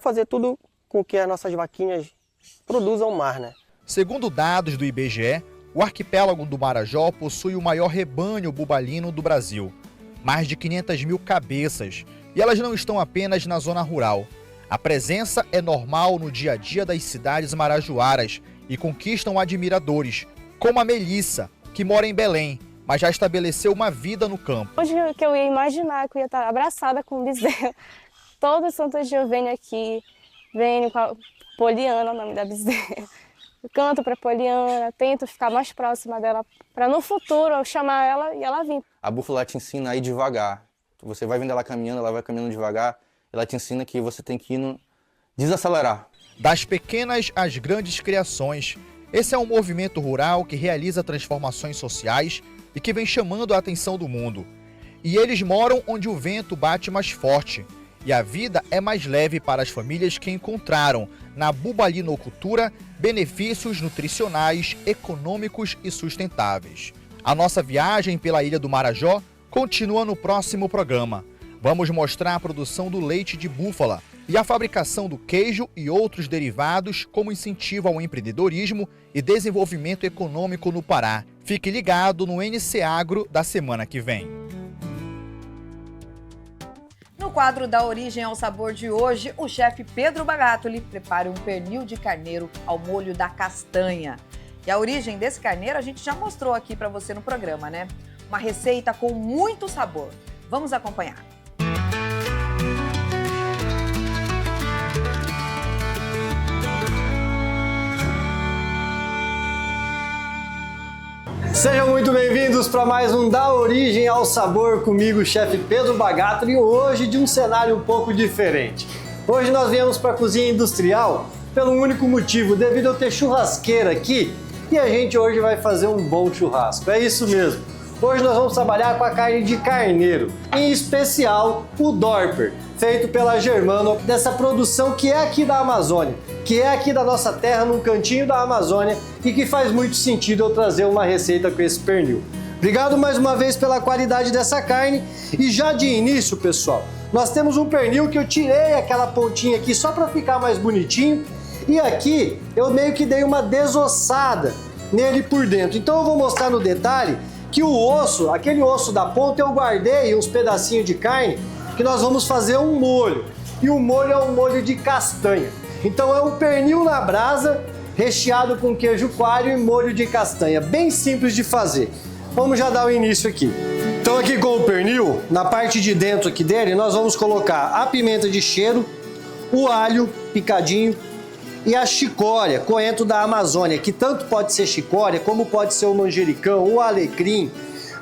fazer tudo com que as nossas vaquinhas produzam mais, né? Segundo dados do IBGE, o arquipélago do Marajó possui o maior rebanho bubalino do Brasil. Mais de 500 mil cabeças. E elas não estão apenas na zona rural. A presença é normal no dia a dia das cidades marajoaras e conquistam admiradores, como a Melissa, que mora em Belém, mas já estabeleceu uma vida no campo. Hoje que eu ia imaginar que eu ia estar abraçada com um bezerro. Todo santo dia eu venho aqui, venho com a Poliana, o nome da bezerra. Eu canto para Poliana, tento ficar mais próxima dela, para no futuro eu chamar ela e ela vir. A búfala te ensina a ir devagar. Você vai vendo ela caminhando, ela vai caminhando devagar. Ela te ensina que você tem que desacelerar. Das pequenas às grandes criações, esse é um movimento rural que realiza transformações sociais e que vem chamando a atenção do mundo. E eles moram onde o vento bate mais forte e a vida é mais leve para as famílias que encontraram na bubalinocultura benefícios nutricionais, econômicos e sustentáveis. A nossa viagem pela Ilha do Marajó continua no próximo programa. Vamos mostrar a produção do leite de búfala e a fabricação do queijo e outros derivados como incentivo ao empreendedorismo e desenvolvimento econômico no Pará. Fique ligado no NC Agro da semana que vem. No quadro da Origem ao Sabor de hoje, o chefe Pedro Bagatoli prepara um pernil de carneiro ao molho da castanha. E a origem desse carneiro a gente já mostrou aqui para você no programa, né? Uma receita com muito sabor. Vamos acompanhar. Sejam muito bem-vindos para mais um Da Origem ao Sabor comigo, chefe Pedro Bagato, e hoje de um cenário um pouco diferente. Hoje nós viemos para a cozinha industrial pelo único motivo, devido a eu ter churrasqueira aqui, e a gente hoje vai fazer um bom churrasco, é isso mesmo. Hoje nós vamos trabalhar com a carne de carneiro, em especial o Dorper, feito pela Germano, dessa produção que é aqui da Amazônia, que é aqui da nossa terra, num cantinho da Amazônia, e que faz muito sentido eu trazer uma receita com esse pernil. Obrigado mais uma vez pela qualidade dessa carne, e já de início, pessoal, nós temos um pernil que eu tirei aquela pontinha aqui só para ficar mais bonitinho, e aqui eu meio que dei uma desossada nele por dentro. Então eu vou mostrar no detalhe que o osso, aquele osso da ponta, eu guardei uns pedacinhos de carne que nós vamos fazer um molho. E o molho é um molho de castanha. Então é um pernil na brasa, recheado com queijo coalho e molho de castanha. Bem simples de fazer. Vamos já dar o início aqui. Então aqui com o pernil, na parte de dentro aqui dele, nós vamos colocar a pimenta de cheiro, o alho picadinho e a chicória, coentro da Amazônia, que tanto pode ser chicória, como pode ser o manjericão, o alecrim.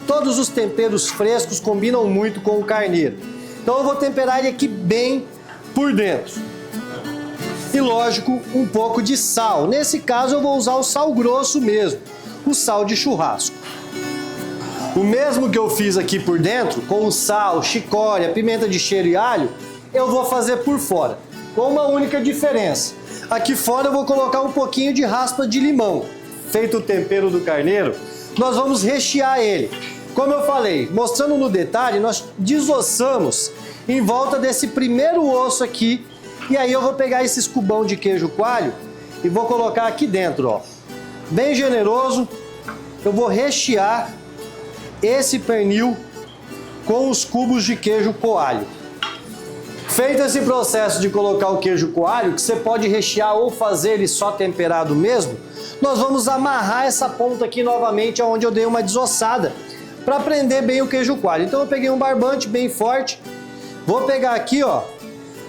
Todos os temperos frescos combinam muito com o carneiro. Então eu vou temperar ele aqui bem por dentro. E lógico, um pouco de sal. Nesse caso eu vou usar o sal grosso mesmo, o sal de churrasco. O mesmo que eu fiz aqui por dentro, com o sal, chicória, pimenta de cheiro e alho, eu vou fazer por fora, com uma única diferença. Aqui fora eu vou colocar um pouquinho de raspa de limão. Feito o tempero do carneiro, nós vamos rechear ele. Como eu falei, mostrando no detalhe, nós desossamos em volta desse primeiro osso aqui. E aí eu vou pegar esse cubão de queijo coalho e vou colocar aqui dentro, ó. Bem generoso, eu vou rechear esse pernil com os cubos de queijo coalho. Feito esse processo de colocar o queijo coalho, que você pode rechear ou fazer ele só temperado mesmo, nós vamos amarrar essa ponta aqui novamente onde eu dei uma desossada para prender bem o queijo coalho. Então eu peguei um barbante bem forte, vou pegar aqui, ó,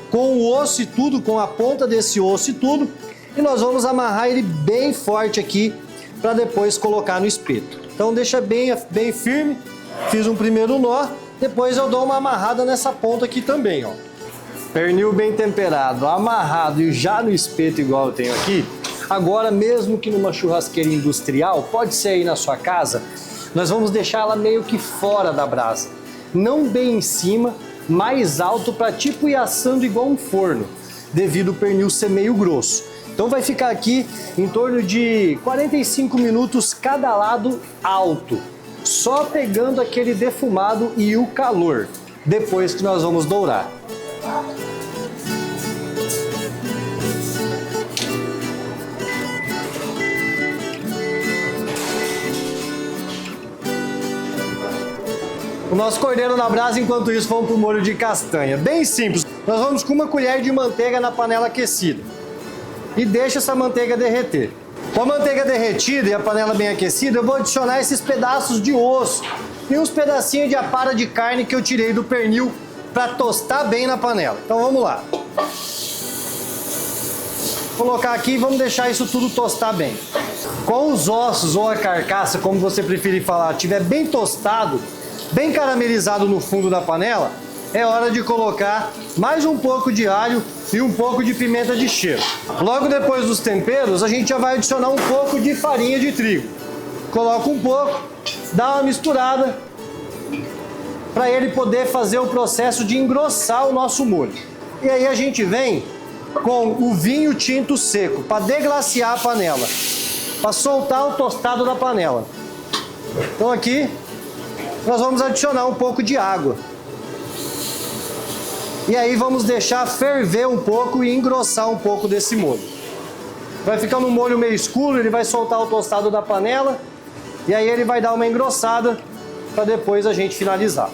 com o osso e tudo, com a ponta desse osso e tudo, e nós vamos amarrar ele bem forte aqui para depois colocar no espeto. Então deixa bem firme, fiz um primeiro nó, depois eu dou uma amarrada nessa ponta aqui também, ó. Pernil bem temperado, amarrado e já no espeto igual eu tenho aqui. Agora, mesmo que numa churrasqueira industrial, pode ser aí na sua casa, nós vamos deixar ela meio que fora da brasa. Não bem em cima, mais alto para tipo ir assando igual um forno, devido o pernil ser meio grosso. Então vai ficar aqui em torno de 45 minutos cada lado alto, só pegando aquele defumado e o calor, depois que nós vamos dourar. O nosso cordeiro na brasa, enquanto isso, vamos para o molho de castanha. Bem simples. Nós vamos com uma colher de manteiga na panela aquecida. E deixa essa manteiga derreter. Com a manteiga derretida e a panela bem aquecida, eu vou adicionar esses pedaços de osso e uns pedacinhos de apara de carne que eu tirei do pernil para tostar bem na panela. Então vamos lá. Vou colocar aqui e vamos deixar isso tudo tostar bem. Com os ossos ou a carcaça, como você preferir falar, estiver bem tostado, bem caramelizado no fundo da panela, é hora de colocar mais um pouco de alho e um pouco de pimenta de cheiro. Logo depois dos temperos, a gente já vai adicionar um pouco de farinha de trigo. Coloca um pouco, dá uma misturada para ele poder fazer o processo de engrossar o nosso molho. E aí a gente vem com o vinho tinto seco para deglaciar a panela, para soltar o tostado da panela. Então aqui nós vamos adicionar um pouco de água. E aí vamos deixar ferver um pouco e engrossar um pouco desse molho. Vai ficar um molho meio escuro, ele vai soltar o tostado da panela e aí ele vai dar uma engrossada para depois a gente finalizar.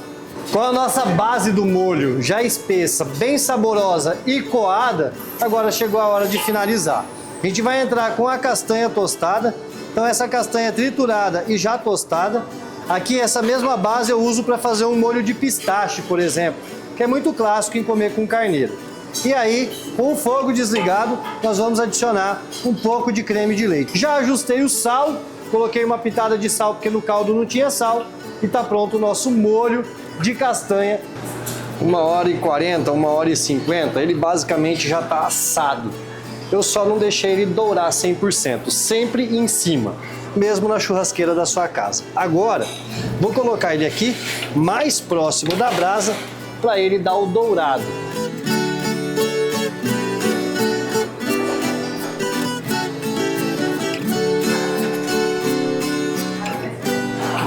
Com a nossa base do molho já espessa, bem saborosa e coada, agora chegou a hora de finalizar. A gente vai entrar com a castanha tostada. Então essa castanha triturada e já tostada, Aqui, essa mesma base eu uso para fazer um molho de pistache, por exemplo, que é muito clássico em comer com carneiro. E aí, com o fogo desligado, nós vamos adicionar um pouco de creme de leite. Já ajustei o sal, coloquei uma pitada de sal porque no caldo não tinha sal e está pronto o nosso molho de castanha. 1h40, 1h50, ele basicamente já está assado. Eu só não deixei ele dourar 100%, sempre em cima, mesmo na churrasqueira da sua casa. Agora, vou colocar ele aqui mais próximo da brasa para ele dar o dourado.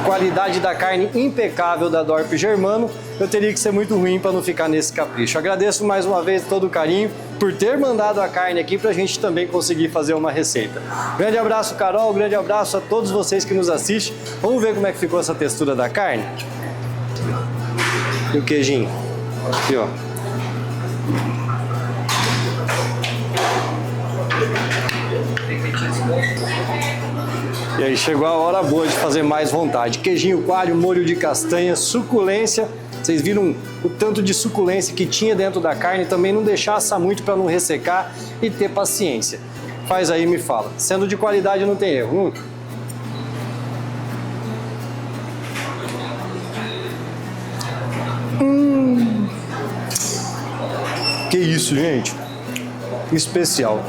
Qualidade da carne impecável da Dorp Germano, eu teria que ser muito ruim para não ficar nesse capricho. Agradeço mais uma vez todo o carinho por ter mandado a carne aqui para a gente também conseguir fazer uma receita. Grande abraço, Carol, grande abraço a todos vocês que nos assistem. Vamos ver como é que ficou essa textura da carne? E o queijinho? Aqui, ó. E aí chegou a hora boa de fazer mais vontade. Queijinho coalho, molho de castanha, suculência. Vocês viram o tanto de suculência que tinha dentro da carne. Também não deixar assar muito para não ressecar e ter paciência. Faz aí e me fala. Sendo de qualidade não tem erro. Que isso, gente. Especial.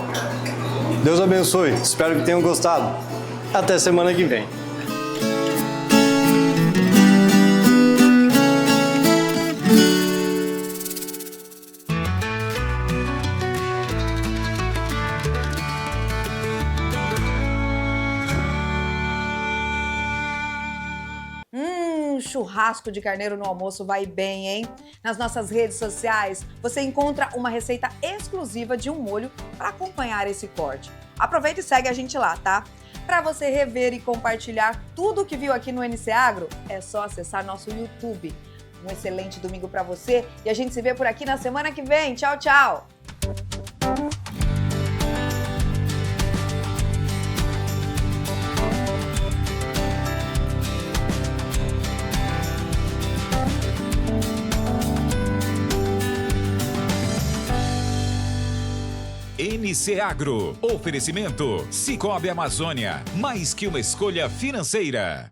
Deus abençoe. Espero que tenham gostado. Até semana que vem. Churrasco de carneiro no almoço vai bem, hein? Nas nossas redes sociais, você encontra uma receita exclusiva de um molho para acompanhar esse corte. Aproveita e segue a gente lá, tá? Para você rever e compartilhar tudo o que viu aqui no NC Agro, é só acessar nosso YouTube. Um excelente domingo para você e a gente se vê por aqui na semana que vem. Tchau, tchau! NC Agro. Oferecimento Sicoob Amazônia. Mais que uma escolha financeira.